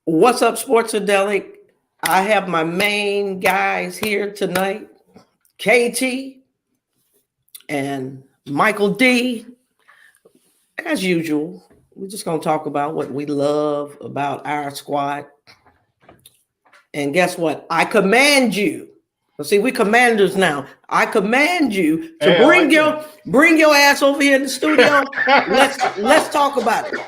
What's up, Sports-A-Delic? I have my main guys here tonight, KT and Michael D. As usual, we're just going to talk about what we love about our squad. And guess what? I command you. Well, see, we commanders now. I command you to bring your ass over here in the studio. let's talk about it.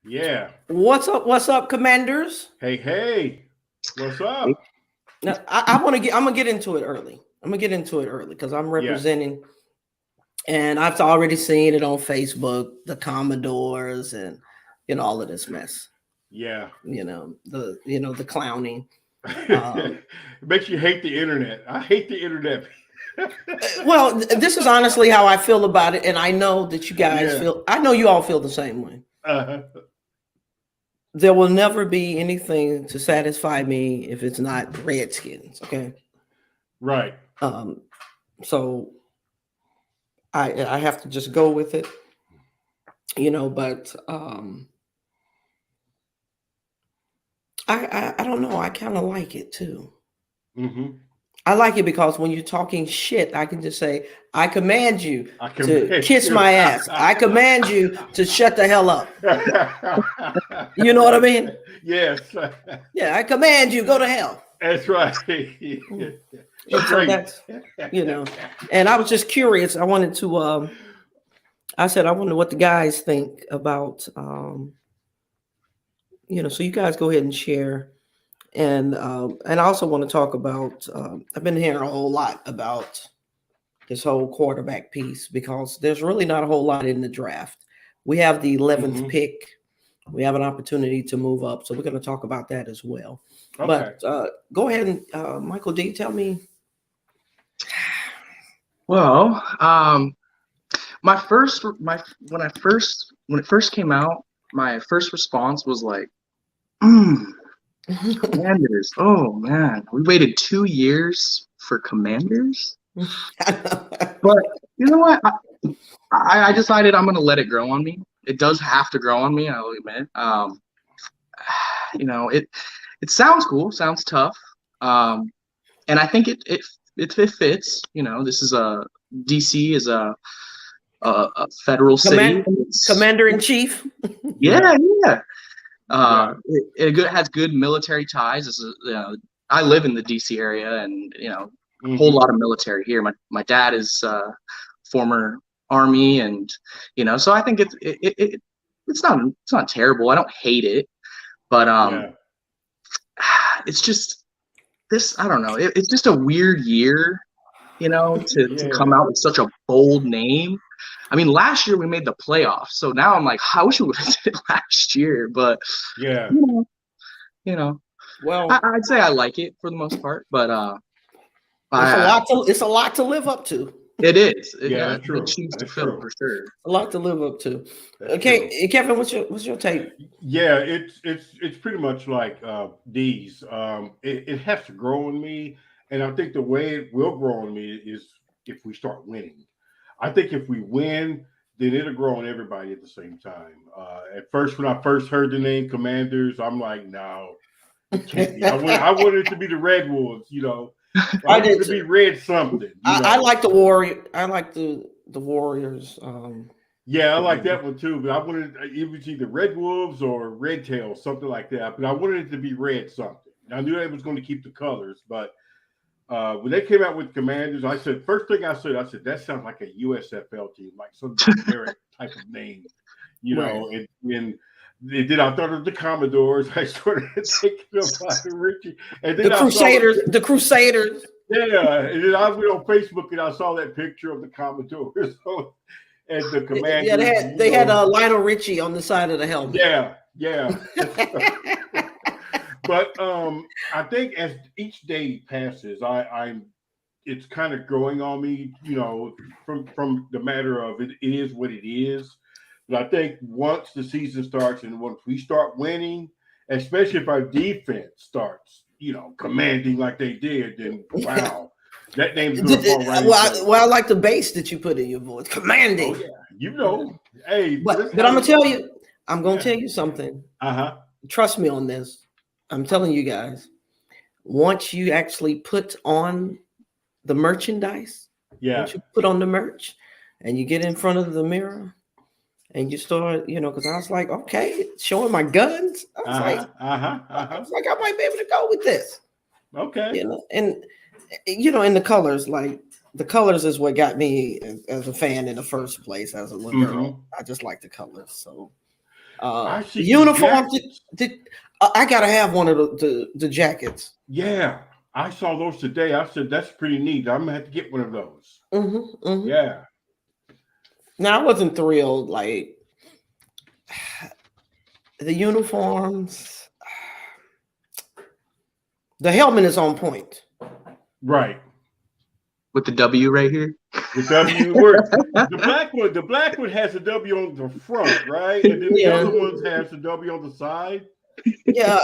Yeah. What's up, commanders? Hey. What's up? Now, I'm gonna get into it early. Because I'm representing, and I've already seen it on Facebook, the Commodores and all of this mess. Yeah. The clowning. It makes you hate the internet. I hate the internet. Well, this is honestly how I feel about it, and I know that you guys feel. I know you all feel the same way. There will never be anything to satisfy me if it's not Redskins. Okay. Right. So I have to just go with it, but I don't know. I kind of like it too. Mm-hmm. I like it because when you're talking shit, I can just say, I command you to kiss my ass. I command you to shut the hell up. You know what I mean? Yes. Yeah, I command you, go to hell. That's right. So that's, and I was just curious. I wanted to, I wonder what the guys think about, so you guys go ahead and share. And I also want to talk about, I've been hearing a whole lot about this whole quarterback piece because there's really not a whole lot in the draft. We have the 11th pick. We have an opportunity to move up. So we're going to talk about that as well. Okay. But go ahead and Michael D, tell me. Well, when it first came out, my first response was like, Commanders. Oh man, we waited 2 years for Commanders. But you know what? I decided I'm gonna let it grow on me. It does have to grow on me, I'll admit. It sounds cool, sounds tough, and I think it fits. This is DC is a federal city. Commander in chief. Yeah. It has good military ties. I live in the DC area, and a whole lot of military here. My dad is former Army, and so I think it's not terrible. I don't hate it, but it's just this. I don't know. It's just a weird year, to come out with such a bold name. I mean, last year we made the playoffs, so now I'm like, I wish we would have did it last year. But well, I'd say I like it for the most part. But it's a lot to live up to. It is. That's true. To fill for sure. A lot to live up to. Okay, Kevin, what's your take? Yeah, it's pretty much like D's. It has to grow on me, and I think the way it will grow on me is if we start winning. I think if we win, then it'll grow on everybody at the same time. At first, when I first heard the name Commanders, I'm like, no, it can't be. I wanted it to be the Red Wolves, I wanted it to be red something. I like the Warrior. I like the Warriors. Yeah, I like that one too. But I wanted it was either Red Wolves or Red Tails, something like that. But I wanted it to be red something. I knew they was going to keep the colors, but when they came out with Commanders, I said, first thing I said, that sounds like a USFL team, like some generic type of name, right. And then I thought of the Commodores. I started thinking of Richie. And then the Crusaders. Yeah, and then I went on Facebook and I saw that picture of the Commodores and the Commanders. Yeah, they had Lionel Richie on the side of the helmet. Yeah. But I think as each day passes, it's kind of growing on me, from the matter of it is what it is. But I think once the season starts and once we start winning, especially if our defense starts, commanding like they did, then wow, that name's going to fall right in place. Well, I like the bass that you put in your voice, commanding. Oh yeah, hey, but I'm gonna tell you, tell you something. Uh-huh. Trust me on this. I'm telling you guys. Once you actually put on the merchandise, once you put on the merch, and you get in front of the mirror, and you start, because I was like, okay, showing my guns. I was like, I might be able to go with this. Okay. And in the colors, like the colors is what got me as a fan in the first place. As a little girl, I just like the colors. So, the uniform. I gotta have one of the jackets. Yeah, I saw those today. I said that's pretty neat. I'm gonna have to get one of those. Yeah. Now I wasn't thrilled. Like the uniforms, the helmet is on point. Right. With the W right here. The W word. The black one has a W on the front, right? And then the other ones has the W on the side. Yeah.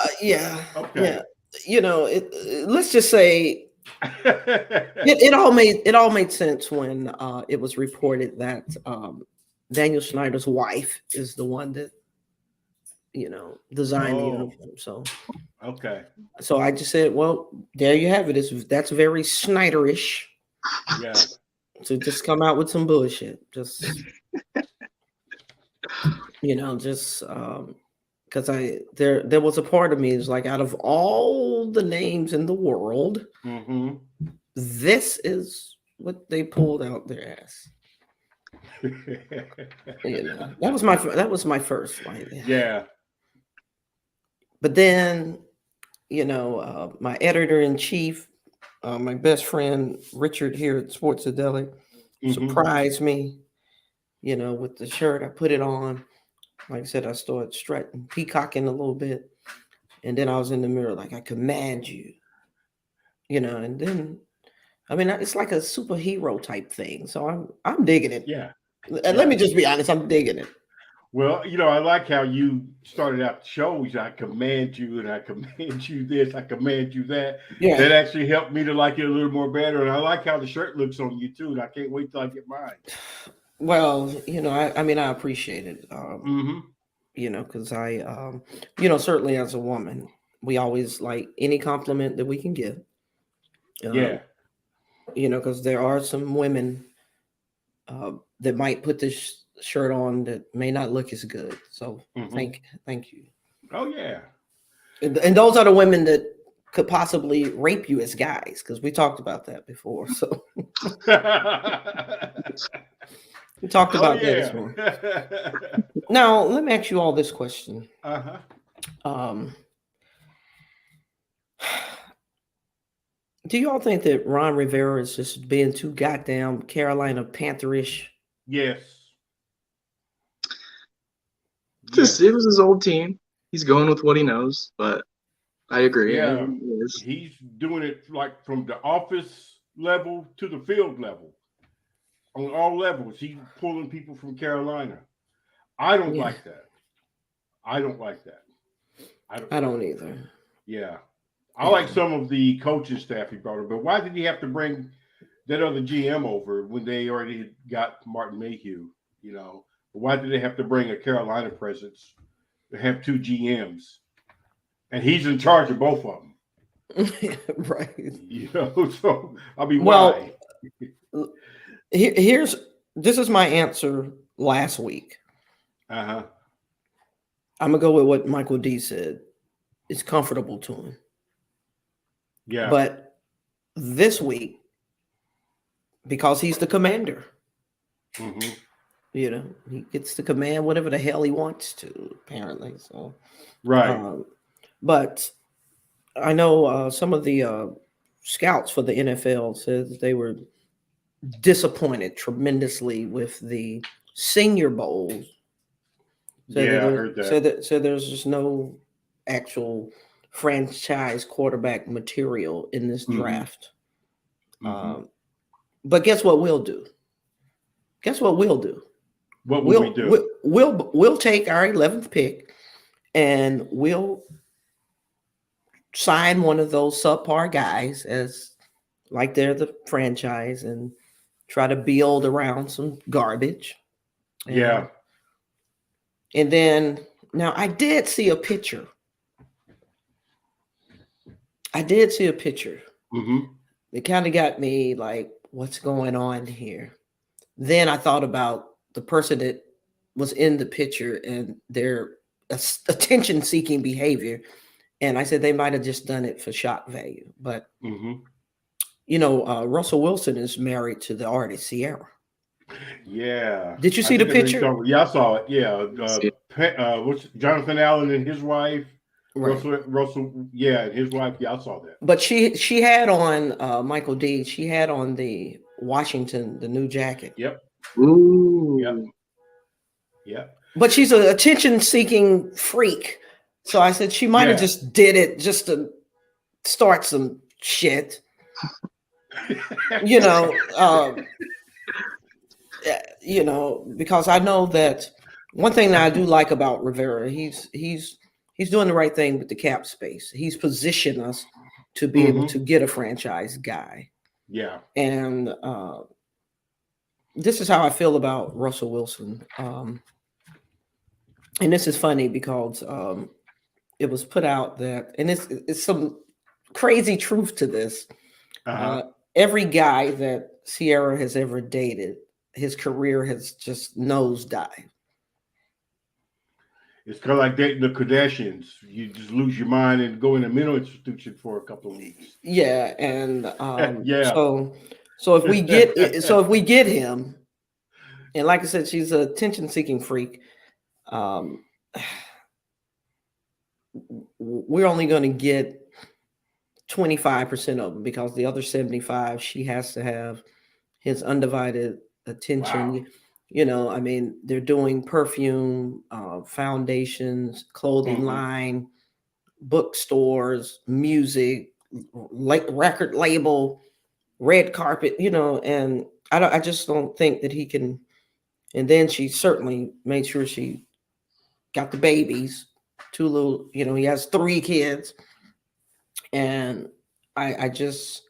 Okay. Yeah. Let's just say it all made sense when it was reported that Daniel Snyder's wife is the one that designed the uniform. So so I just said, well, there you have it. That's very Snyderish. Yeah. To just come out with some bullshit. Just because there was a part of me is like, out of all the names in the world, this is what they pulled out their ass. That was my first line. Yeah. But then, my editor-in-chief, my best friend Richard here at Sports-A-Delic, surprised me, with the shirt. I put it on. Like I said, I started strutting, peacocking a little bit. And then I was in the mirror like, I command you, and then, it's like a superhero type thing. So I'm digging it. Yeah. And let me just be honest, I'm digging it. Well, I like how you started out the show. I command you, and I command you this, I command you that. Yeah. That actually helped me to like it a little more better. And I like how the shirt looks on you too. And I can't wait till I get mine. Well, I appreciate it. Because I, certainly as a woman, we always like any compliment that we can give. Because there are some women that might put this shirt on that may not look as good. So thank you. Oh yeah. And those are the women that could possibly rape you as guys, because we talked about that before. So we talked about that as well. Now let me ask you all this question. Do y'all think that Ron Rivera is just being too goddamn Carolina Pantherish? Yes. It was his old team. He's going with what he knows, but I agree. Yeah, he's doing it like from the office level to the field level. On all levels, he's pulling people from Carolina. I don't like that. I don't like that. I don't either. Yeah. I like some of the coaching staff he brought in, but why did he have to bring that other GM over when they already got Martin Mayhew? Why did they have to bring a Carolina presence to have two GMs? And he's in charge of both of them. Right. So why? This is my answer last week. I'm gonna go with what Michael D said. It's comfortable to him. Yeah. But this week, because he's the commander, he gets to command whatever the hell he wants to, apparently. So, right. But I know some of the scouts for the NFL said that they were disappointed tremendously with the Senior Bowl. I heard that. So there's just no actual franchise quarterback material in this draft. But guess what we'll do? What will we do? We'll take our 11th pick, and we'll sign one of those subpar guys as like they're the franchise and try to build around some garbage. Yeah. And then now I did see a picture. Mm-hmm. It kind of got me like, what's going on here? Then I thought about the person that was in the picture and their attention-seeking behavior. And I said they might have just done it for shock value. But, Russell Wilson is married to the artist Sierra. Yeah. Did you see the picture? Yeah, I saw it. Yeah. What's Jonathan Allen and his wife? Right. Russell, yeah, and his wife. Yeah, I saw that. But she had on Michael D. She had on the Washington, the new jacket. Yep. Ooh. Yep. Yep. But she's an attention-seeking freak. So I said she might have just did it just to start some shit. Because I know that one thing that I do like about Rivera, he's doing the right thing with the cap space. He's positioned us to be able to get a franchise guy. Yeah. And this is how I feel about Russell Wilson. And this is funny because it was put out that, and it's some crazy truth to this. Every guy that Sierra has ever dated, his career has just nosedived. It's kind of like dating the Kardashians. You just lose your mind and go in a mental institution for a couple of weeks. Yeah, and yeah. So if we get him, and like I said, she's an attention-seeking freak. We're only going to get 25% of them because the other 75, she has to have his undivided attention. Wow. I mean, they're doing perfume, foundations, clothing line, bookstores, music, record label, red carpet, and I just don't think that he can. And then she certainly made sure she got the babies, 2 little, he has 3 kids. And I just,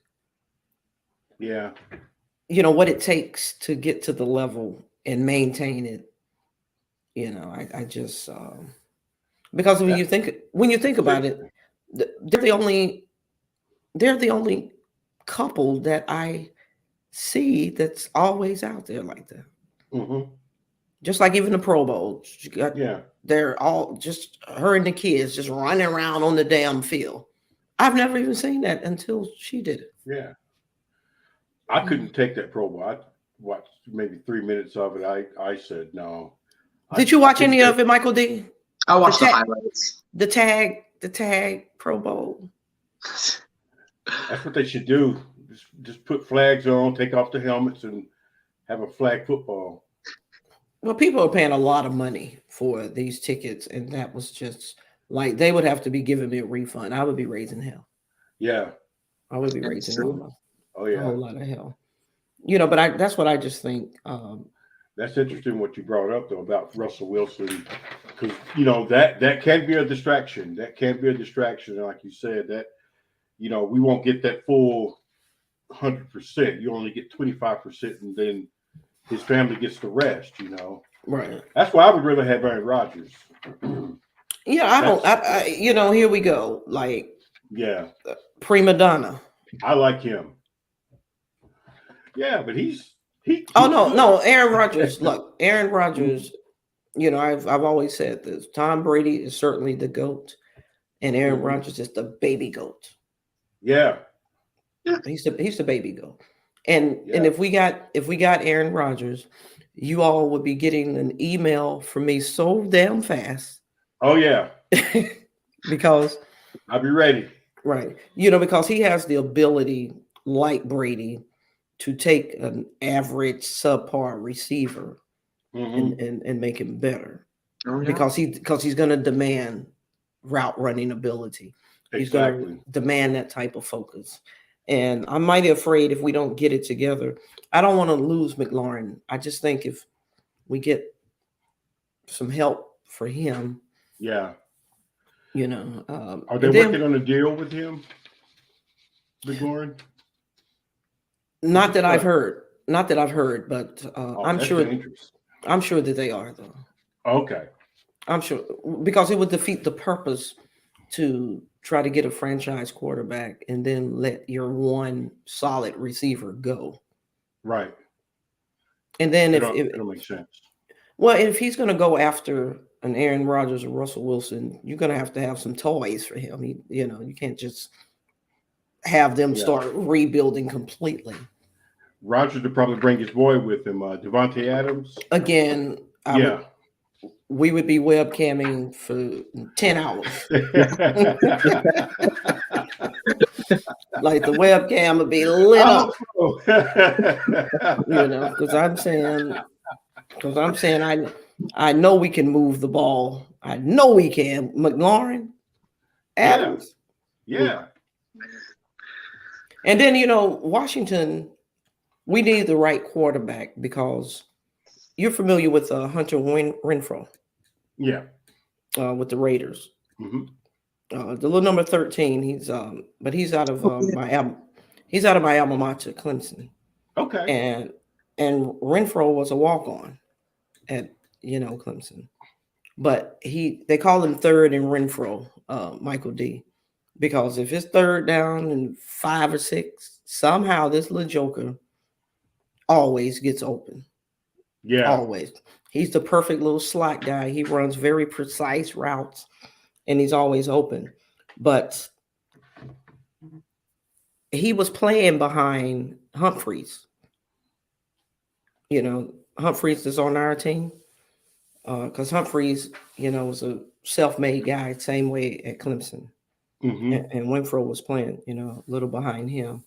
what it takes to get to the level and maintain it, I just, because when you think about it, they're the only couple that I see that's always out there like that. Just like even the Pro Bowl, they're all just her and the kids just running around on the damn field. I've never even seen that until she did it. Yeah, I couldn't take that Pro Bowl. I watched maybe 3 minutes of it. I said no. Did you watch any of it, Michael D? I watched the highlights. The tag Pro Bowl. That's what they should do. Just put flags on, take off the helmets, and have a flag football. Well, people are paying a lot of money for these tickets, and that was just like they would have to be giving me a refund. I would be raising hell. Yeah, I would be raising hell. Oh yeah, a whole lot of hell. But that's what I just think. That's interesting what you brought up though about Russell Wilson, because that can be a distraction. That can be a distraction, and like you said, that we won't get that full 100%. You only get 25%, and then his family gets the rest, Right. That's why I would rather have Aaron Rodgers. Yeah, here we go. Like, prima donna. I like him. Yeah, but he. Oh no, Aaron Rodgers. Look, Aaron Rodgers. I've always said this. Tom Brady is certainly the GOAT, and Aaron Rodgers is the baby GOAT. Yeah. He's the baby GOAT. And if we got Aaron Rodgers, you all would be getting an email from me so damn fast. Oh yeah. Because I'll be ready. Right. Because he has the ability, like Brady, to take an average subpar receiver and make him better. Oh, yeah. Because he's going to demand route running ability. He's going to demand that type of focus. And I'm mighty afraid if we don't get it together. I don't want to lose McLaurin. I just think if we get some help for him. Yeah. You know, Are they working on a deal with him, McLaurin? Not that I've heard. Not that I've heard, but I'm that's sure. dangerous. I'm sure that they are, though. Okay. I'm sure, because it would defeat the purpose to try to get a franchise quarterback and then let your one solid receiver go. Right. And then it'll make sense. Well, if he's going to go after an Aaron Rodgers or Russell Wilson, you're going to have some toys for him. You can't just have them start rebuilding completely. Rodgers would probably bring his boy with him, Devontae Adams. Again, we would be webcamming for 10 hours. Like the webcam would be lit up. Because I'm saying I know we can move the ball. I know we can. McLaurin, Adams. Yeah. And then, Washington, we need the right quarterback, because you're familiar with Hunter Renfrow. Yeah. With the Raiders. Mm-hmm. The little number 13, but he's out of my alma mater, Clemson. Okay. And Renfrow was a walk-on at Clemson. But they call him third in Renfrow, Michael D. Because if it's third down and 5 or 6, somehow this little joker always gets open. Yeah. Always. He's the perfect little slot guy. He runs very precise routes, and he's always open. But he was playing behind Humphreys. Humphreys is on our team. Because Humphreys, was a self-made guy, same way at Clemson. Mm-hmm. And Renfrow was playing, a little behind him.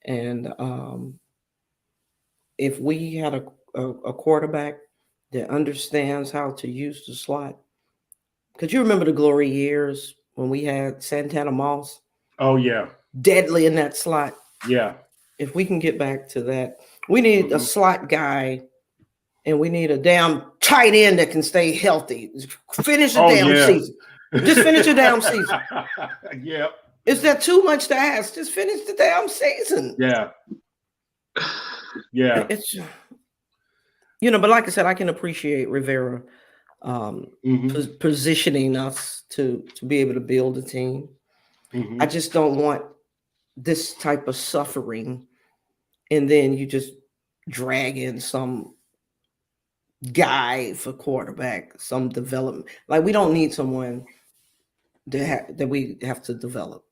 And if we had a quarterback that understands how to use the slot. Could you remember the glory years when we had Santana Moss? Oh, yeah. Deadly in that slot. Yeah. If we can get back to that, we need a slot guy, and we need a damn tight end that can stay healthy. Finish the season. Just finish the damn season. Yeah. Is that too much to ask? Just finish the damn season. Yeah. Yeah. It's but like I said, I can appreciate Rivera positioning us to be able to build a team. Mm-hmm. I just don't want this type of suffering, and then you just drag in some guy for quarterback, some development. Like, we don't need someone that we have to develop,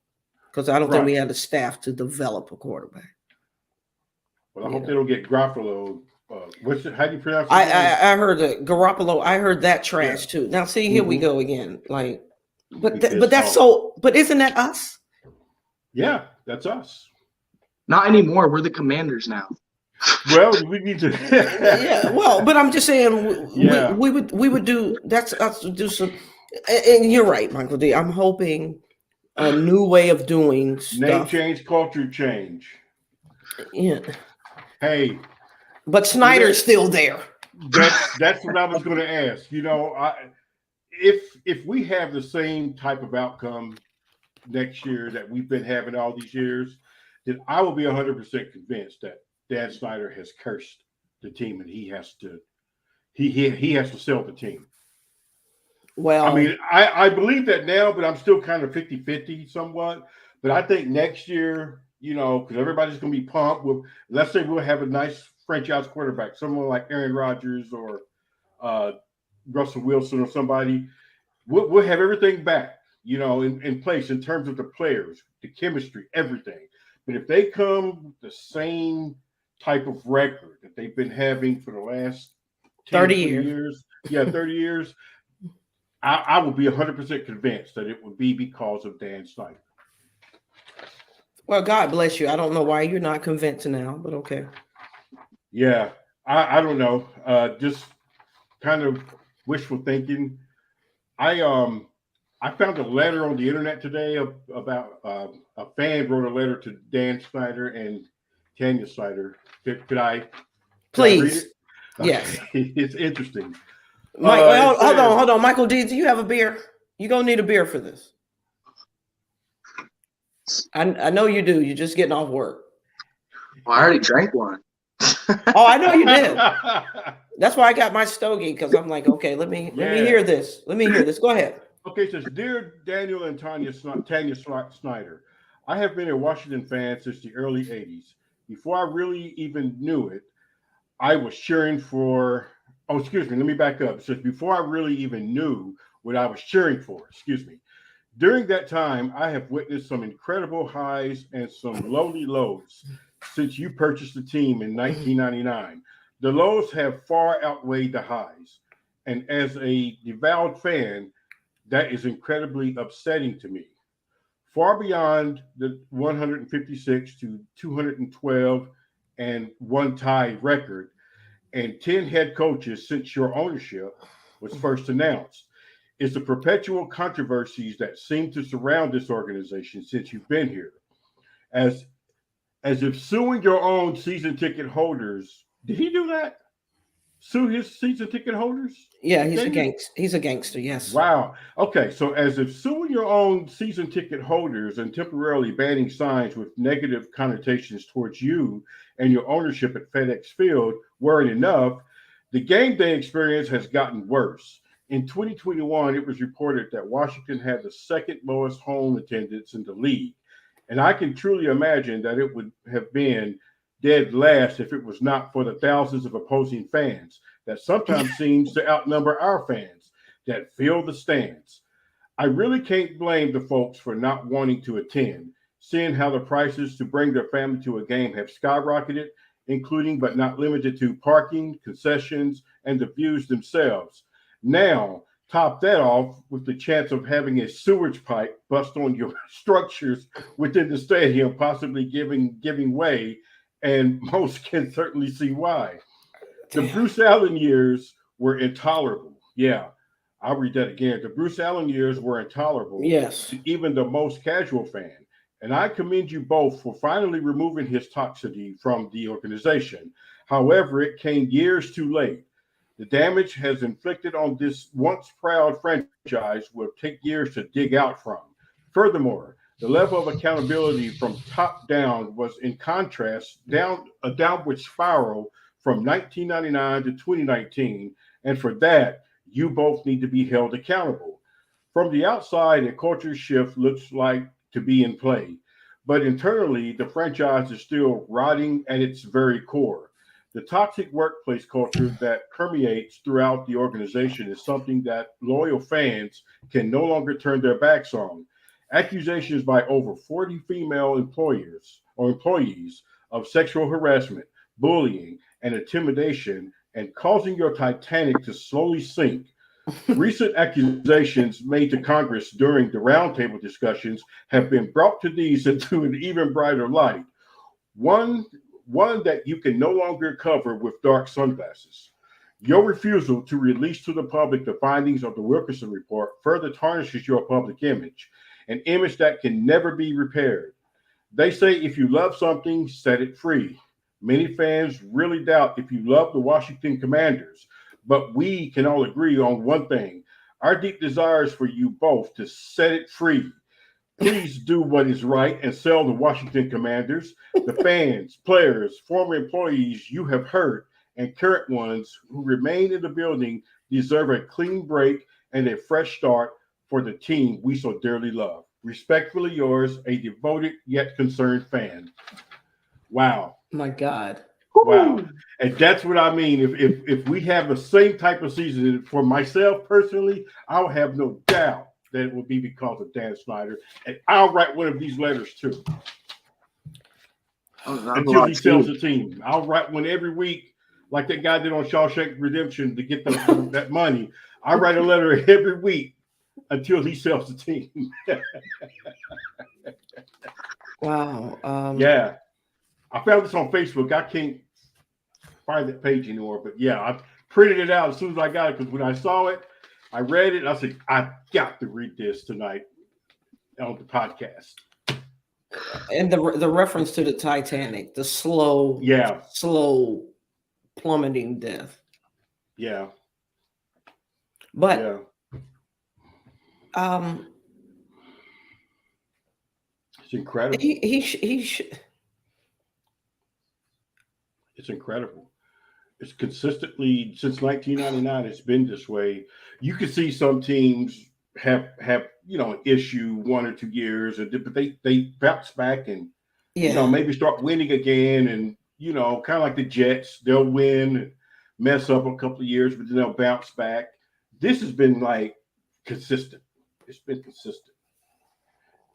because I don't think we have the staff to develop a quarterback. Well, I hope they don't get Garoppolo. How do you pronounce it? I heard that Garoppolo. I heard that trash too. Now, see, here we go again. Like, but that's so. But isn't that us? Yeah, that's us. Not anymore. We're the Commanders now. Well, we need to. Yeah. Well, but I'm just saying. We would do. That's us to do some. And you're right, Michael D. I'm hoping a new way of doing stuff. Name change, culture change. Yeah. Hey. But Snyder's still there. That's what I was going to ask. If we have the same type of outcome next year that we've been having all these years, then I will be 100% convinced that Dan Snyder has cursed the team, and he has to sell the team. Well, I mean, I believe that now, but I'm still kind of 50-50 somewhat. But I think next year, because everybody's going to be pumped. Let's say we'll have a nice franchise quarterback, someone like Aaron Rodgers or Russell Wilson or somebody. We'll have everything back, in place in terms of the players, the chemistry, everything. But if they come with the same type of record that they've been having for the last 30 years, 30 years, I would be 100% convinced that it would be because of Dan Snyder. Well, God bless you. I don't know why you're not convinced now, but okay. Yeah, I don't know. Just kind of wishful thinking. I found a letter on the internet today about a fan wrote a letter to Dan Snyder and Tanya Snyder. Could I please read it? Yes. Okay. It's interesting. Hold on. Michael D, do you have a beer? You're gonna need a beer for this. I know you do. You're just getting off work. Well, I already drank one. Oh, I know you did. That's why I got my stogie, because I'm like, okay, let me hear this. Let me hear this. Go ahead. Okay, it says, Dear Daniel and Tanya Snyder, I have been a Washington fan since the early 80s. Before I really even knew it, I was cheering for, let me back up. It says, before I really even knew what I was cheering for, During that time, I have witnessed some incredible highs and some lowly lows since you purchased the team in 1999. The lows have far outweighed the highs. And as a devout fan, that is incredibly upsetting to me. Far beyond the 156 to 212 and one tie record and 10 head coaches since your ownership was first announced is the perpetual controversies that seem to surround this organization since you've been here. As if suing your own season ticket holders, did he do that? Sue his season ticket holders? Yeah, he's a gangster. He's a gangster, yes. Wow. Okay, so as if suing your own season ticket holders and temporarily banning signs with negative connotations towards you and your ownership at FedEx Field weren't enough, the game day experience has gotten worse. In 2021, it was reported that Washington had the second lowest home attendance in the league. And I can truly imagine that it would have been dead last if it was not for the thousands of opposing fans that sometimes seems to outnumber our fans that fill the stands. I really can't blame the folks for not wanting to attend, seeing how the prices to bring their family to a game have skyrocketed, including but not limited to parking, concessions, and the views themselves. Now, top that off with the chance of having a sewage pipe bust on your structures within the stadium, possibly giving way, and most can certainly see why. The Bruce Allen years were intolerable. Yeah, I'll read that again. The Bruce Allen years were intolerable. Yes. To even the most casual fan. And I commend you both for finally removing his toxicity from the organization. However, it came years too late. The damage has inflicted on this once proud franchise will take years to dig out from. Furthermore, the level of accountability from top down was in contrast down a downward spiral from 1999 to 2019, and for that, you both need to be held accountable. From the outside, a culture shift looks like to be in play, but internally, the franchise is still rotting at its very core. The toxic workplace culture that permeates throughout the organization is something that loyal fans can no longer turn their backs on. Accusations by over 40 female employees of sexual harassment, bullying, and intimidation, and causing your Titanic to slowly sink. Recent accusations made to Congress during the roundtable discussions have been brought to these into an even brighter light. One that you can no longer cover with dark sunglasses. Your refusal to release to the public the findings of the Wilkerson report further tarnishes your public image, an image that can never be repaired. They say if you love something, set it free. Many fans really doubt if you love the Washington Commanders, but we can all agree on one thing. Our deep desire is for you both to set it free. Please do what is right and sell the Washington Commanders. The fans, players, former employees you have hurt, and current ones who remain in the building deserve a clean break and a fresh start for the team we so dearly love. Respectfully yours, a devoted yet concerned fan. Wow. My God. Wow. And that's what I mean. If we have the same type of season, for myself personally, I'll have no doubt that it will be because of Dan Snyder. And I'll write one of these letters too. Until he sells the team. I'll write one every week, like that guy did on Shawshank Redemption to get that money. I write a letter every week until he sells the team. Wow. Yeah. I found this on Facebook. I can't find that page anymore, but yeah, I printed it out as soon as I got it because when I saw it, I read it. I said, I got to read this tonight on the podcast. And the reference to the Titanic, the slow plummeting death. Yeah. But yeah. It's incredible. It's incredible. It's consistently since 1999. It's been this way. You can see some teams have an issue 1 or 2 years, but they bounce back and maybe start winning again, and kind of like the Jets, they'll win and mess up a couple of years, but then they'll bounce back. This has been like consistent. It's been consistent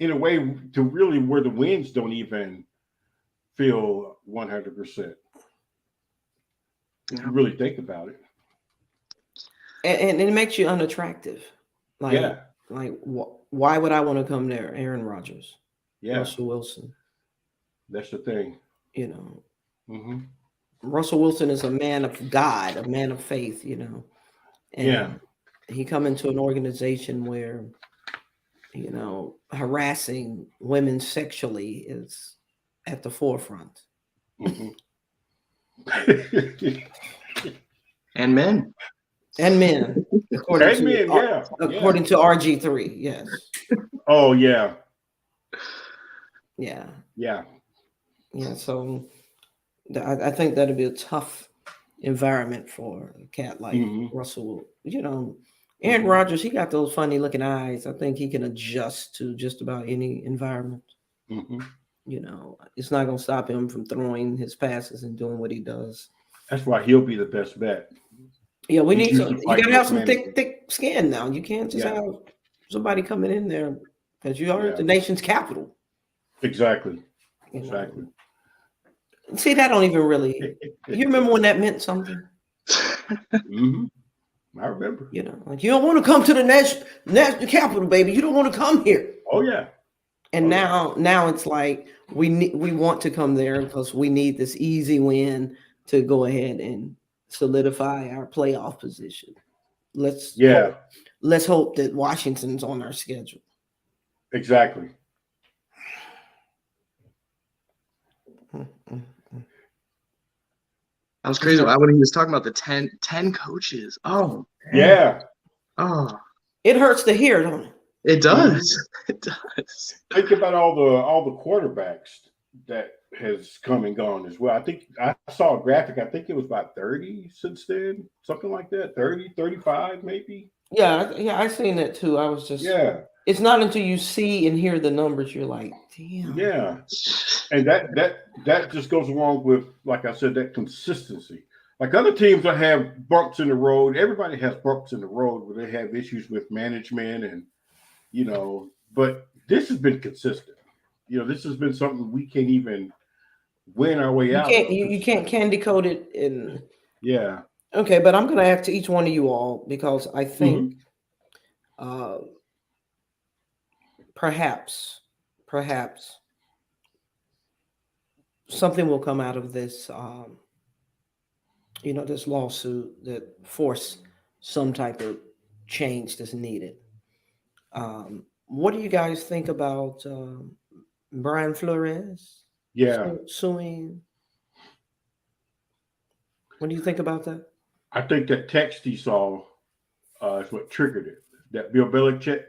in a way to really where the wins don't even feel 100%. If you really think about it, and it makes you unattractive. Like why would I want to come there? Aaron Rodgers, Russell Wilson. That's the thing. Russell Wilson is a man of God, a man of faith. And he come into an organization where harassing women sexually is at the forefront. And men. According to RG3, yes. Oh yeah. So I think that'd be a tough environment for a cat like Russell. Aaron Rodgers, he got those funny looking eyes. I think he can adjust to just about any environment. It's not going to stop him from throwing his passes and doing what he does. That's why he'll be the best bet. Yeah, we need some. You got to have some thick skin now. You can't just have somebody coming in there because you are the nation's capital. Exactly. See, that don't even really. You remember when that meant something? I remember. Like you don't want to come to the national capital, baby. You don't want to come here. Oh yeah. And now it's like we want to come there because we need this easy win to go ahead and solidify our playoff position. Let's hope that Washington's on our schedule. Exactly. That was crazy. When he was talking about the 10 coaches. Oh, man. Yeah. Oh, it hurts to hear, don't it? It does. It does. Think about all the quarterbacks that has come and gone as well. I think I saw a graphic. I think it was about 30 since then, something like that. 30, 35 maybe. Yeah, I seen that too. I was just It's not until you see and hear the numbers you're like, damn. Yeah, and that just goes along with, like I said, that consistency. Like other teams that have bumps in the road, everybody has bumps in the road where they have issues with management and but this has been consistent. This has been something we can't even win our way out. You can't candy coat it in. Yeah. Okay, but I'm going to ask to each one of you all because I think perhaps something will come out of this. This lawsuit that force some type of change that's needed. What do you guys think about Brian Flores? Suing. What do you think about that? I think that text he saw is what triggered it. That Bill Belichick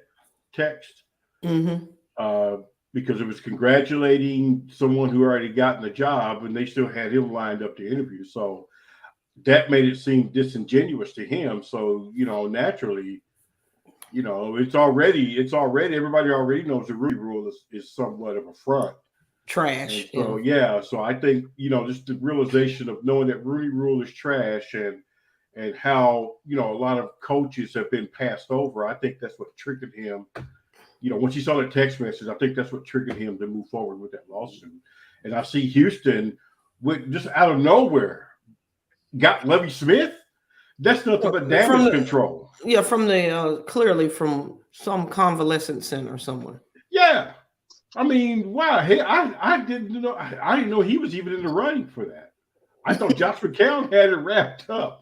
text. Because it was congratulating someone who already gotten the job and they still had him lined up to interview. So that made it seem disingenuous to him. So, naturally, it's already everybody already knows the Rooney Rule is somewhat of a front. Trash. And so so I think just the realization of knowing that Rooney Rule is trash and how a lot of coaches have been passed over. I think that's what triggered him. Once he saw the text message, I think that's what triggered him to move forward with that lawsuit. And I see Houston with just out of nowhere got Lovie Smith. That's nothing but damage control. Yeah, from the clearly from some convalescent center somewhere. Yeah, I mean, wow. Hey, I didn't know. I didn't know he was even in the running for that. I thought Josh McCown had it wrapped up.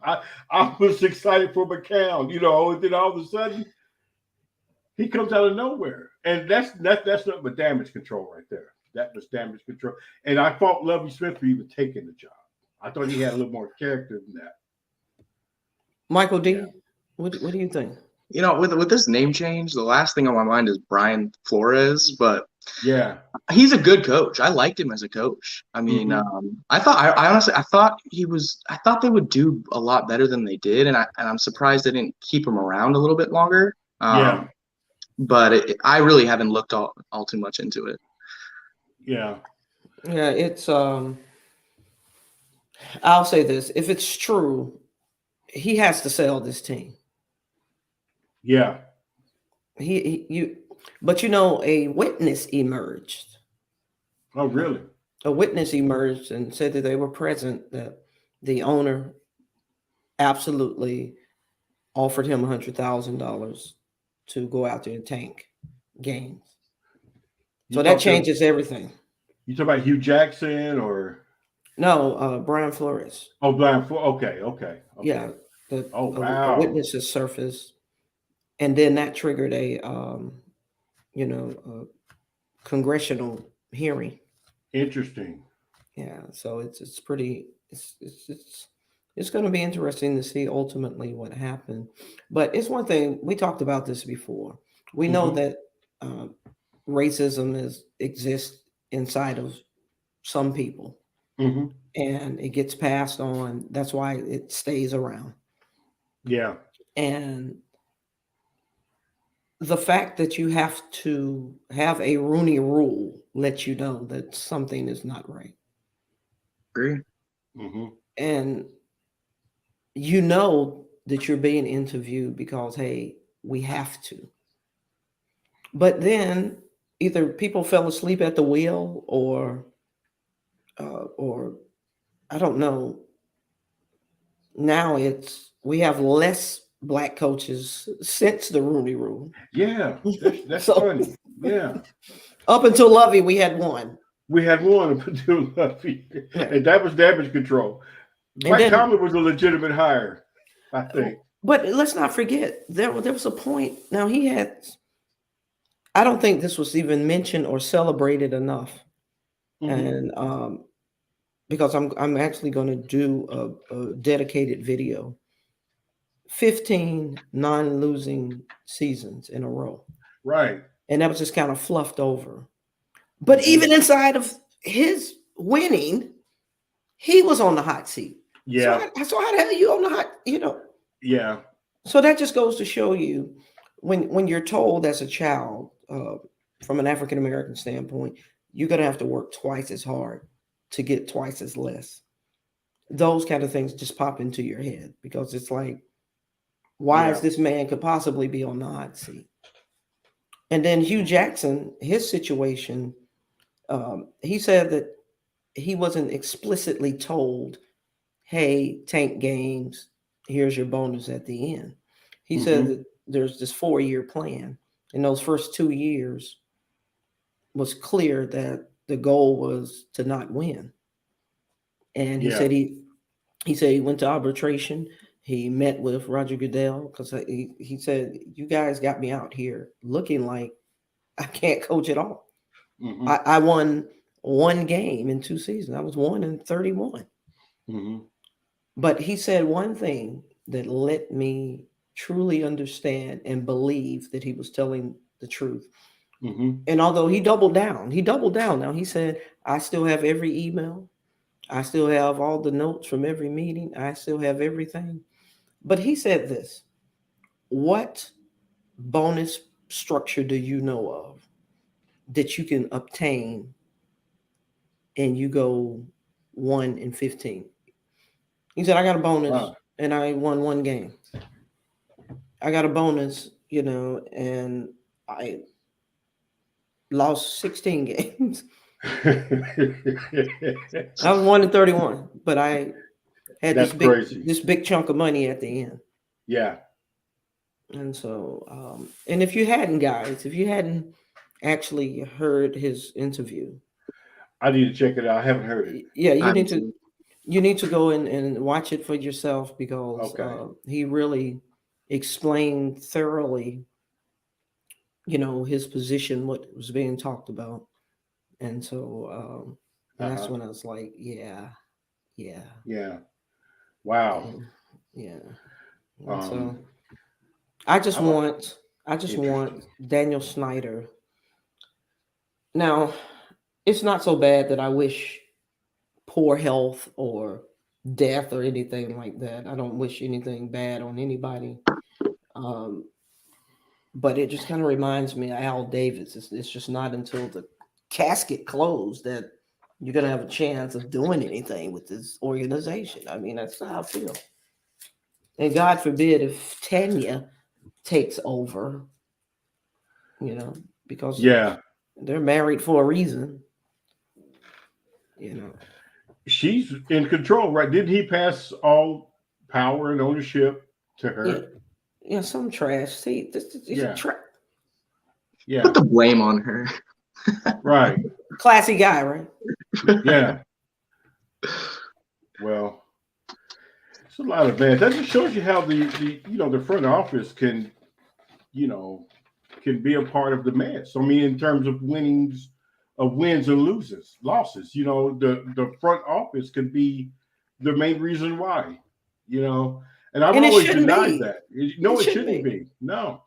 I was excited for McCown, and then all of a sudden he comes out of nowhere, and that's nothing but damage control right there. That was damage control, and I fault Lovie Smith for even taking the job. I thought he had a little more character than that. Michael D, what do you think? with this name change, the last thing on my mind is Brian Flores, but Yeah. he's a good coach. I liked him as a coach. I mean, I honestly thought I thought they would do a lot better than they did, and I'm surprised they didn't keep him around a little bit longer. Yeah. But I really haven't looked all too much into it. Yeah. Yeah, it's I'll say this. If it's true, he has to sell this team. Yeah. But a witness emerged. Oh, really? A witness emerged and said that they were present, that the owner absolutely offered him $100,000 to go out there and tank games. So that changes everything. You talk about Hugh Jackson or no, Brian Flores. Oh, Brian Flores. Okay. Yeah. Wow. A witness has surfaced, and then that triggered a congressional hearing. Interesting. Yeah, so it's pretty it's going to be interesting to see ultimately what happened. But it's one thing, we talked about this before. We know that racism exists inside of some people, and it gets passed on. That's why it stays around. Yeah. And the fact that you have to have a Rooney Rule lets you know that something is not right. Agree. And you know that you're being interviewed because, hey, we have to. But then either people fell asleep at the wheel, or I don't know. Now we have less black coaches since the Rooney Rule. Yeah, that's funny. Yeah. Up until Lovey, we had one. We had one up until Lovey, and that was damage control. Mike Tomlin was a legitimate hire, I think. But let's not forget, there was a point. Now I don't think this was even mentioned or celebrated enough. And because I'm actually going to do a dedicated video. 15 non-losing seasons in a row. Right. And that was just kind of fluffed over. But even inside of his winning, he was on the hot seat. Yeah. So how the hell are you on the hot, Yeah. So that just goes to show you, when you're told as a child, from an African-American standpoint, you're going to have to work twice as hard to get twice as less. Those kind of things just pop into your head, because it's like, why is this man could possibly be on the hot seat? And then Hugh Jackson, his situation, he said that he wasn't explicitly told, hey, tank games, here's your bonus at the end. He said that there's this 4-year plan. In those first 2 years was clear that the goal was to not win. And he said he went to arbitration. He met with Roger Goodell, because he said, you guys got me out here looking like I can't coach at all. I won one game in 2 seasons. I was 1-31. But he said one thing that let me truly understand and believe that he was telling the truth. And although he doubled down now. He said, I still have every email. I still have all the notes from every meeting. I still have everything. But he said this: what bonus structure do you know of that you can obtain and you go 1-15? He said, I got a bonus and I won 1 game. I got a bonus, and I lost 16 games. I was 1-31, but I had this big chunk of money at the end. Yeah. And so, and if you hadn't actually heard his interview, I need to check it out. I haven't heard it. Yeah, you need to go and watch it for yourself, because he really explained thoroughly, his position, what was being talked about. And so that's when I was like, yeah. Wow. Yeah. I just I'm a- want Daniel Snyder. Now, it's not so bad that I wish poor health or death or anything like that. I don't wish anything bad on anybody. Um, but it just kind of reminds me of Al Davis. It's just not until the casket closed that you're gonna have a chance of doing anything with this organization. I mean, that's how I feel. And God forbid if Tanya takes over, because Yeah, they're married for a reason. You know, she's in control, right? Didn't he pass all power and ownership to yeah, her? yeah. Some trash. See, this is Yeah, yeah, Put the blame on her. right. classy guy, right? Yeah. Well, it's a lot of bad. That just shows you how the front office can you know can be a part of the mess. I mean, in terms of wins and losses. The front office can be the main reason why. You know, and I've And it always shouldn't denied be. that. It No, it shouldn't shouldn't be. be. No,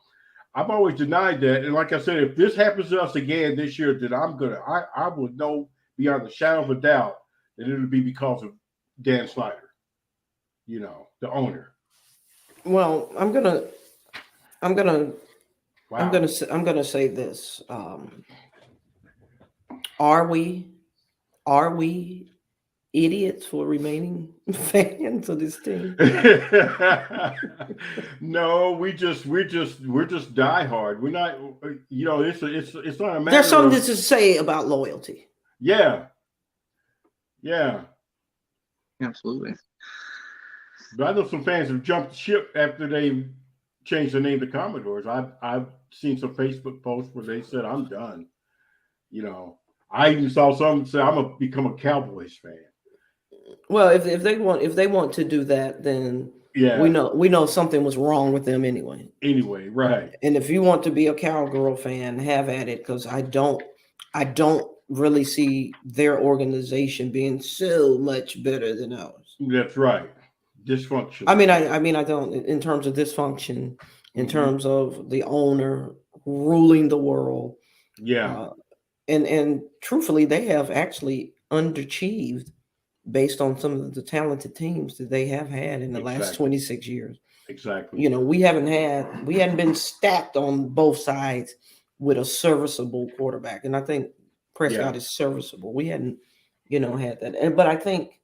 I've always denied that. And like I said, if this happens to us again this year, then I would know beyond the shadow of a doubt that it'll be because of Dan Snyder. The owner. Well, I'm gonna, Wow. I'm gonna say this. Are we, are we idiots for remaining fans of this team? No, we're just diehard. We're not. It's not a There's matter something of. to say about loyalty. Yeah, yeah. Absolutely. But I know some fans have jumped ship after they changed the name to Commodores. I've seen some Facebook posts where they said I'm done. I even saw some say I'm gonna become a Cowboys fan. Well, if they want to do that, then Yeah. we know something was wrong with them anyway. Anyway, right. And if you want to be a cowgirl fan, have at it, because I don't really see their organization being so much better than ours. That's right. Dysfunction. I mean I don't, in terms of dysfunction, in Mhm. terms of the owner ruling the world. Yeah. And truthfully, they have actually underachieved based on some of the talented teams that they have had in the last Exactly. 26 years. Exactly. We hadn't been stacked on both sides with a serviceable quarterback. And I think Prescott Yeah. is serviceable. We hadn't, had that. But I think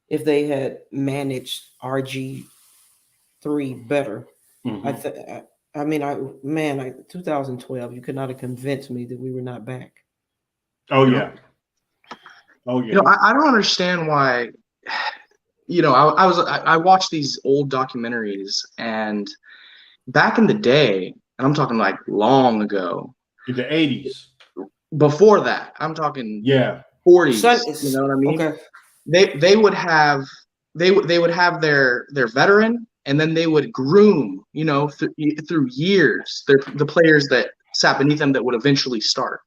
if they had managed RG3 better, I Mhm. think, I mean, 2012, you could not have convinced me that we were not back. Oh No. yeah. Oh yeah. I don't understand why. I watched these old documentaries, and back in the day, and I'm talking like long ago, In the 80s. before that, I'm talking Yeah. 40s. You know what I mean? Okay. They would have they would have their veteran, and then they would groom, through years, the players that sat beneath them that would eventually start.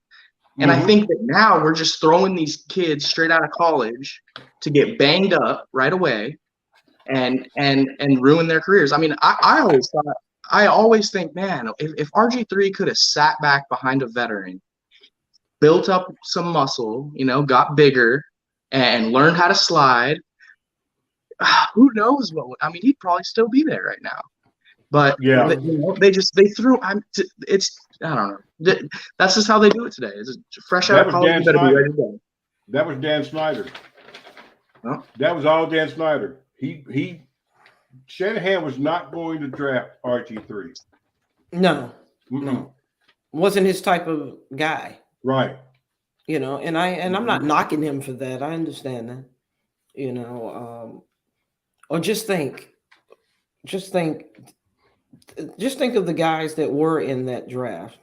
And I Mhm. think that now we're just throwing these kids straight out of college to get banged up right away and ruin their careers. I mean, I always think, man, if RG3 could have sat back behind a veteran, built up some muscle, got bigger and learned how to slide, who knows I mean, he'd probably still be there right now. But Yeah. they threw. It's I don't know. That's just how they do it today. It's fresh out That of was college, Dan you better be ready Snyder. to go. That was Dan Snyder. Well, That was all Dan Snyder. Shanahan was not going to draft RG3. No, Mm-mm. no, wasn't his type of guy. Right. And I'm not knocking him for that. I understand that. Or just think of the guys that were in that draft.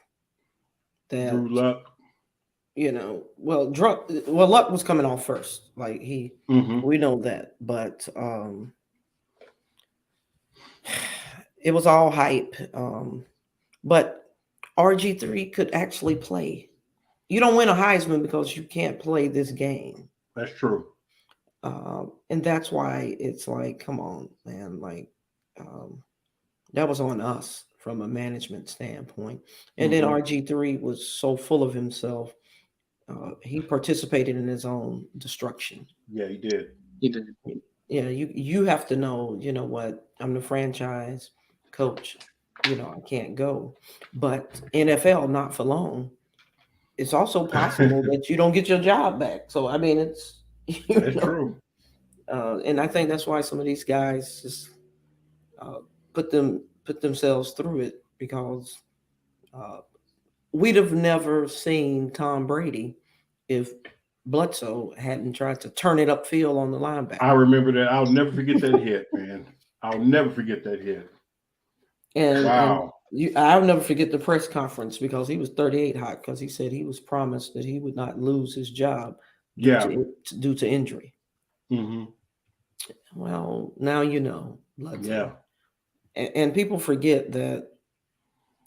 Drew That Luck. Luck was coming off first. Like Mhm. we know that, but it was all hype. But RG3 could actually play. You don't win a Heisman because you can't play this game. That's true. And that's why it's like, come on, man. Like, that was on us from a management standpoint. And Mm-hmm. then RG3 was so full of himself, he participated in his own destruction. Yeah, he did. He did. Yeah, you have to know, you know what, I'm the franchise coach, you know, I can't go. But NFL, not for long. It's also possible that you don't get your job back. So I mean, it's That's true. and I think that's why some of these guys just uh, put themselves through it, because uh, we'd have never seen Tom Brady if Bledsoe hadn't tried to turn it upfield on the linebacker. I remember that. I'll never forget that hit, man. I'll never forget that hit. And Wow. I'll never forget the press conference, because he was 38 hot, because he said he was promised that he would not lose his job due to injury. Mm-hmm. Well, now you know. Yeah. And people forget that,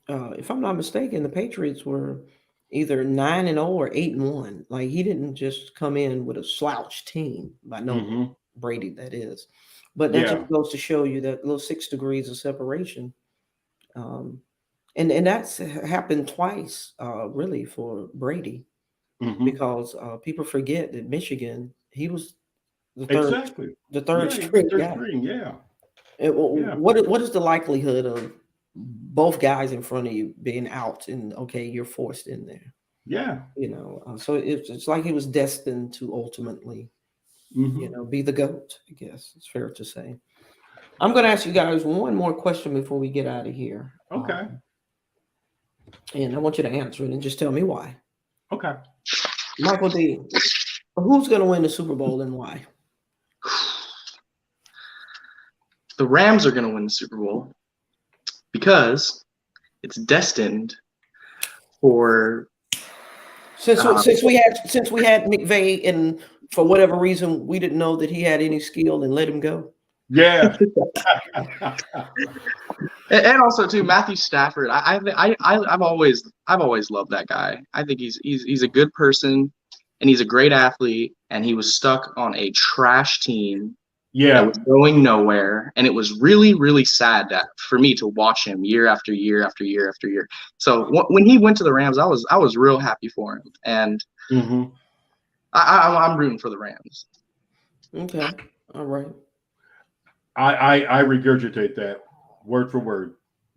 if I'm not mistaken, the Patriots were either 9-0 or 8-1. Like, he didn't just come in with a slouch team by no Mm-hmm. Brady, that is. But that just goes to show you that little 6 degrees of separation. And that's happened twice, really, for Brady, Mm-hmm. because people forget that Michigan, he was the third Yeah, string third guy. string, yeah. What is the likelihood of both guys in front of you being out, and okay, you're forced in there? Yeah. You know, so it's like he was destined to ultimately, Mm-hmm. you know, be the GOAT, I guess it's fair to say. I'm going to ask you guys one more question before we get out of here. Okay. And I want you to answer it and just tell me why. Okay. Michael D, who's going to win the Super Bowl and why? The Rams are going to win the Super Bowl because it's destined for. Since we had McVay, and for whatever reason we didn't know that he had any skill, and let him go. Yeah. And also too, Matthew Stafford. I've always loved that guy. I think he's a good person, and he's a great athlete. And he was stuck on a trash team that was going nowhere, and it was really, really sad for me to watch him year after year after year after year. So when he went to the Rams, I was real happy for him, and I'm rooting for the Rams. Okay, all right. I regurgitate that word for word.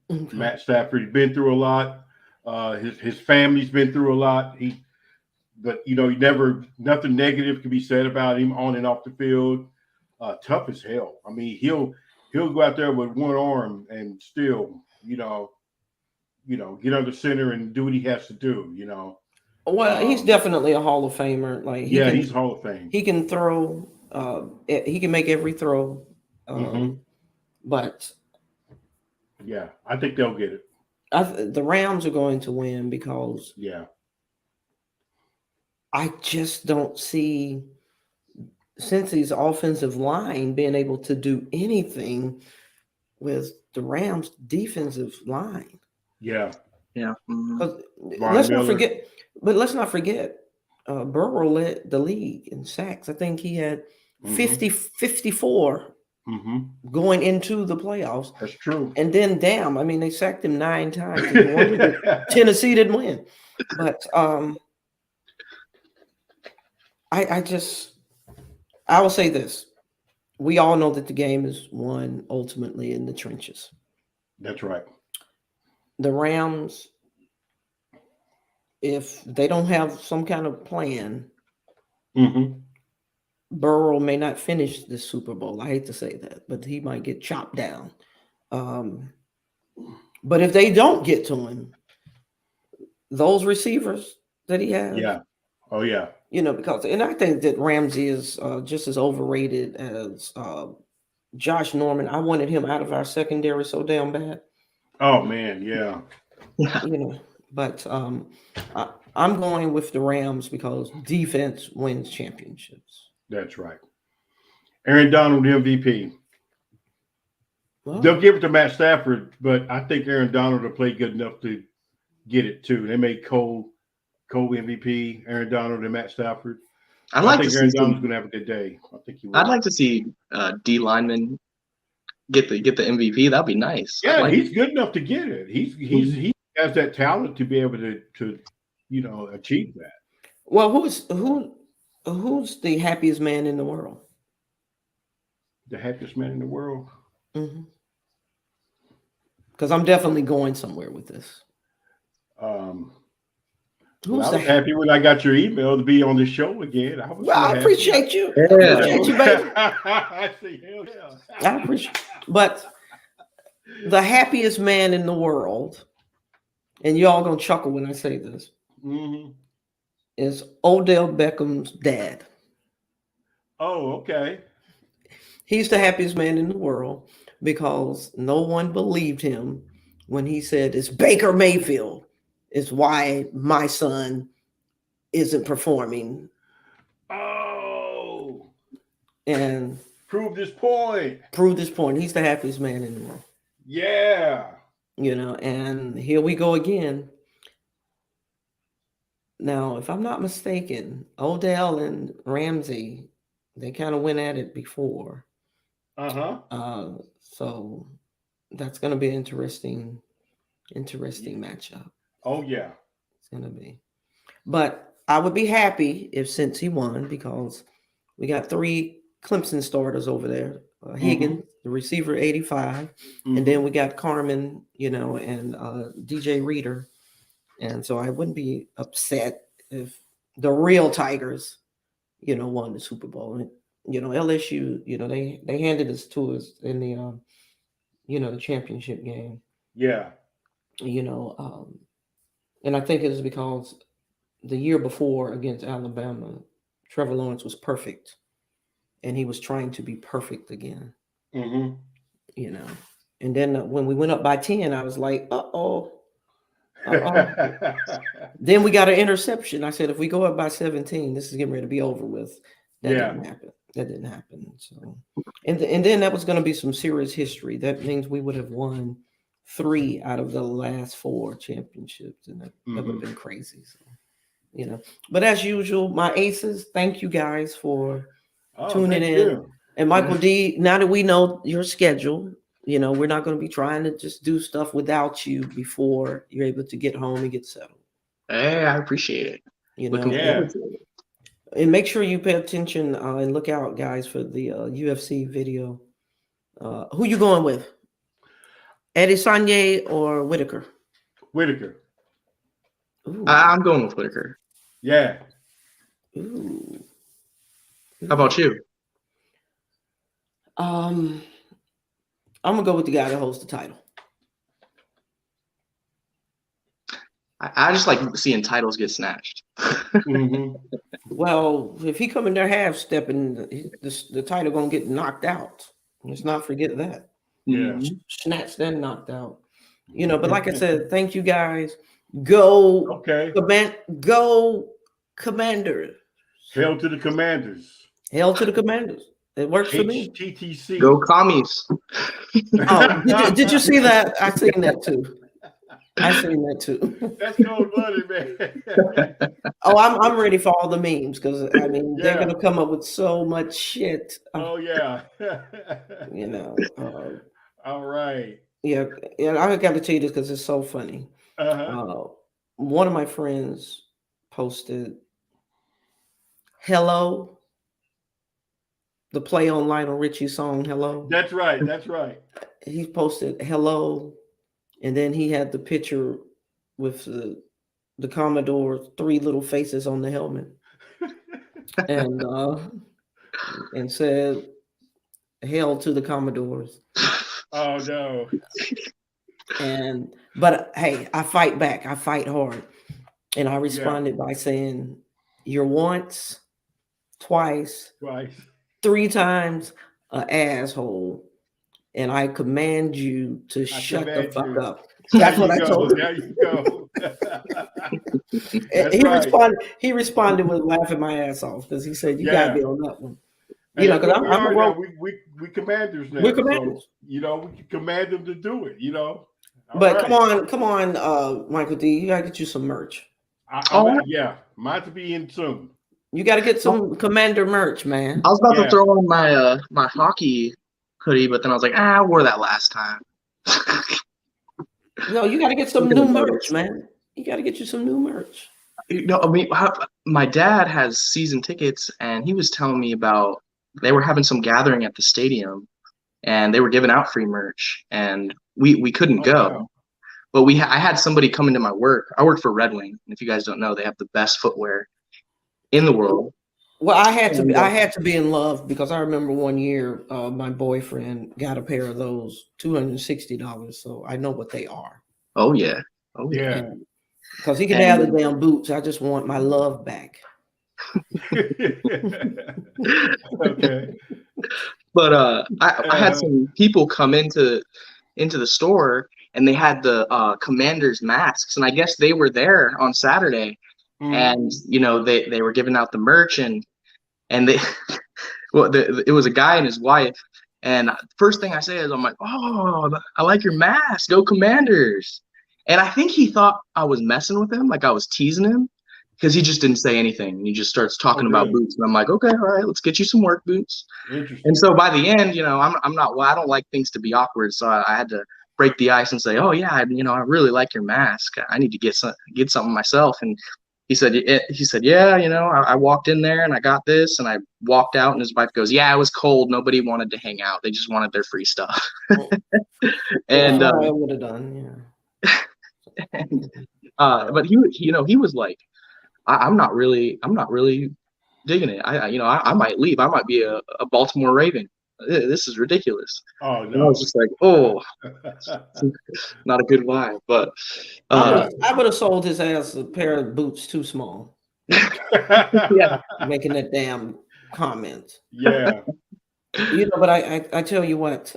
Okay. Matt Stafford, he's been through a lot. His family's been through a lot. But you know, nothing negative can be said about him on and off the field. Tough as hell. I mean, he'll go out there with one arm and still, you know, get under center and do what he has to do. You know. Well, he's definitely a Hall of Famer. Like, he's Hall of Fame. He can throw. He can make every throw. But yeah, I think they'll get it. The Rams are going to win because I just don't see Cincy's offensive line being able to do anything with the Rams' defensive line. Yeah. Let's not forget, Burrow led the league in sacks. I think he had 54 going into the playoffs. That's true. And then, I mean, they sacked him 9 times. Tennessee didn't win. But I will say this. We all know that the game is won ultimately in the trenches. That's right. The Rams, if they don't have some kind of plan, Burrow may not finish this Super Bowl. I hate to say that, but he might get chopped down. But if they don't get to him, those receivers that he has. Yeah. Oh, yeah. You know, and I think that Ramsey is just as overrated as Josh Norman. I wanted him out of our secondary so damn bad. Oh, man, yeah. You know, but I'm going with the Rams because defense wins championships. That's right. Aaron Donald, MVP. Well, they'll give it to Matt Stafford, but I think Aaron Donald will play good enough to get it too. They made Cole MVP, Aaron Donald, and Matt Stafford. I think Aaron Donald's going to have a good day. I think he will. I'd like to see D lineman get the MVP, that'd be nice. Yeah, Like he's good enough to get it. He has that talent to be able to achieve that. Well, who's the happiest man in the world? The happiest man in the world. Because I'm definitely going somewhere with this. Well, I was happy when I got your email to be on the show again. I appreciate you. Yeah. I appreciate you, baby. I say, hell yeah. I appreciate. But the happiest man in the world, and y'all gonna chuckle when I say this, is Odell Beckham's dad. Oh, okay. He's the happiest man in the world because no one believed him when he said it's Baker Mayfield is why my son isn't performing. Oh. And prove this point. He's the happiest man in the world. Yeah. And here we go again. Now, if I'm not mistaken, Odell and Ramsey, they kind of went at it before. So that's going to be an interesting matchup. Oh, yeah. It's going to be. But I would be happy if since he won, because we got 3 Clemson starters over there. Higgins, the receiver, 85. And then we got Carmen, and DJ Reader. And so I wouldn't be upset if the real Tigers, won the Super Bowl. And, LSU, they handed us to us in the, the championship game. Yeah. And I think it was because the year before against Alabama, Trevor Lawrence was perfect. And he was trying to be perfect again. And then when we went up by 10, I was like, uh-oh. Then we got an interception. I said, if we go up by 17, this is getting ready to be over with. That didn't happen. So, and then that was going to be some serious history. That means we would have won 3 out of the last 4 championships, and that would have been crazy. So, but as usual, my aces, thank you guys for tuning in. You. And Michael D, now that we know your schedule, we're not going to be trying to just do stuff without you before you're able to get home and get settled. Hey, I appreciate it. Looking forward to it. And make sure you pay attention and look out, guys, for the UFC video. Who you going with? Adesanya or Whitaker? Whitaker. I'm going with Whitaker. Yeah. Ooh. How about you? I'm gonna go with the guy that holds the title. I just like seeing titles get snatched. Well, if he come in there half stepping, the title gonna get knocked out. Let's not forget that. Yeah. Snatched and knocked out. But like I said, thank you guys. Go. Okay. Go Commanders. Hail to the Commanders. Hail to the Commanders. It works for me. HTTC. Go commies. Oh, did you see that? I seen that too. That's cold blooded, man. Oh, I'm ready for all the memes because they're gonna come up with so much shit. Oh yeah. All right. Yeah, I got to tell you this because it's so funny. One of my friends posted, "Hello," the play on Lionel Richie's song "Hello." That's right. He posted "Hello," and then he had the picture with the Commodore 3 little faces on the helmet, and said, "Hail to the Commodores." Oh no. But hey, I fight back. I fight hard. And I responded by saying, "You're once, twice, 3 times an asshole. And I command you to shut the fuck up." That's what I told him. There you go. He responded with laughing my ass off because he said, "You gotta be on that one." Because we commanders now. We're commanders. So, we can command them to do it. But come on, Michael D. You gotta get you some merch. Mine to be in soon. You gotta get some Commander merch, man. I was about to throw on my my hockey hoodie, but then I was like, I wore that last time. No, you got to get some Look at new the merch, photos. man. You got to get you some new merch. I mean, my dad has season tickets, and he was telling me about they were having some gathering at the stadium, and they were giving out free merch, and we couldn't Oh, go. wow. But I had somebody come into my work. I work for Red Wing, and if you guys don't know, they have the best footwear in the world. Well, I had And, to be in love because I remember one year my boyfriend got a pair of those $260. So I know what they are. oh yeah, Yeah. Because he can have the damn boots. I just want my love back. Okay. But I had some people come into the store, and they had the Commanders masks, and I guess they were there on Saturday, and they were giving out the merch, and they it was a guy and his wife, and first thing I say is I'm like, oh, I like your mask, go Commanders. And I think he thought I was messing with him, like I was teasing him, because he just didn't say anything, and he just starts talking about boots, and I'm like, okay, all right, let's get you some work boots. Interesting. And so by the end, I'm not, well, I don't like things to be awkward, so I had to break the ice and say, oh yeah, I really like your mask. I need to get something myself. And he said, yeah, I walked in there and I got this, and I walked out, and his wife goes, yeah, it was cold. Nobody wanted to hang out. They just wanted their free stuff. And That's what I would have done, yeah. But he was like, I'm not really digging it. I might leave. I might be a Baltimore Raven. This is ridiculous. Oh And I no. was just like, oh, not a good vibe. But I would have sold his ass a pair of boots too small. yeah, Making that damn comment. Yeah. But I tell you what,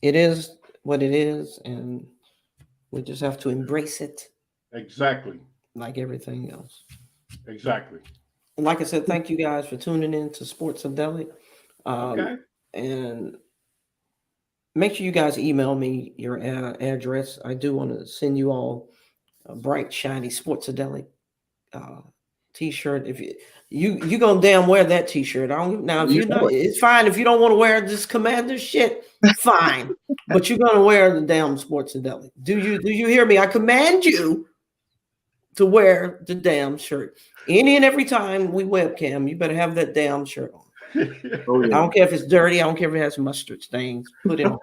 it is what it is, and we just have to embrace it Exactly. like everything else. Exactly. And like I said, thank you guys for tuning in to Sports-A-Delic. Okay. And make sure you guys email me your address. I do want to send you all a bright, shiny Sports-A-Delic t-shirt. If you gonna damn wear that t-shirt. Now if you're not, it's fine if you don't want to wear this Commander shit, fine. But you're gonna wear the damn Sports-A-Delic. Do you hear me? I command you to wear the damn shirt. Any and every time we webcam, you better have that damn shirt on. oh, yeah. I don't care if it's dirty. I don't care if it has mustard stains. Put it on.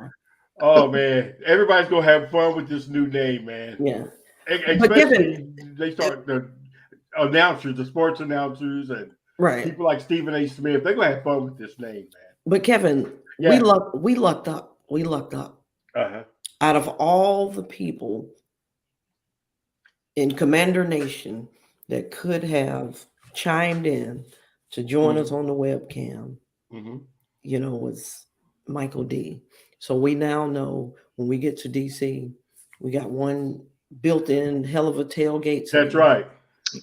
Oh man, everybody's gonna have fun with this new name, man. Yeah. Especially they start the announcers, the sports announcers, and Right. people like Stephen A. Smith. They're gonna have fun with this name, man. But Kevin, Yeah. we lucked up. We lucked up. Uh-huh. Out of all the people in Commander Nation that could have chimed in to join us on the webcam, was Michael D. So we now know when we get to DC, we got one built-in hell of a tailgate. That's right.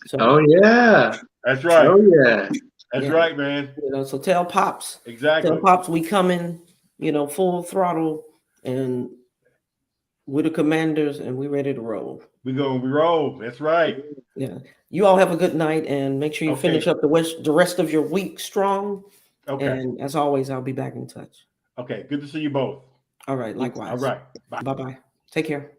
So, oh yeah. That's right. Oh yeah. That's right, man. So tell Pops. Exactly. Tell Pops we coming, full throttle, and we're the Commanders, and we're ready to roll. We roll. That's right. Yeah. You all have a good night, and make sure you finish up the rest of your week strong. Okay. And as always, I'll be back in touch. Okay. Good to see you both. All right. Likewise. All right. Bye. Bye-bye. Take care.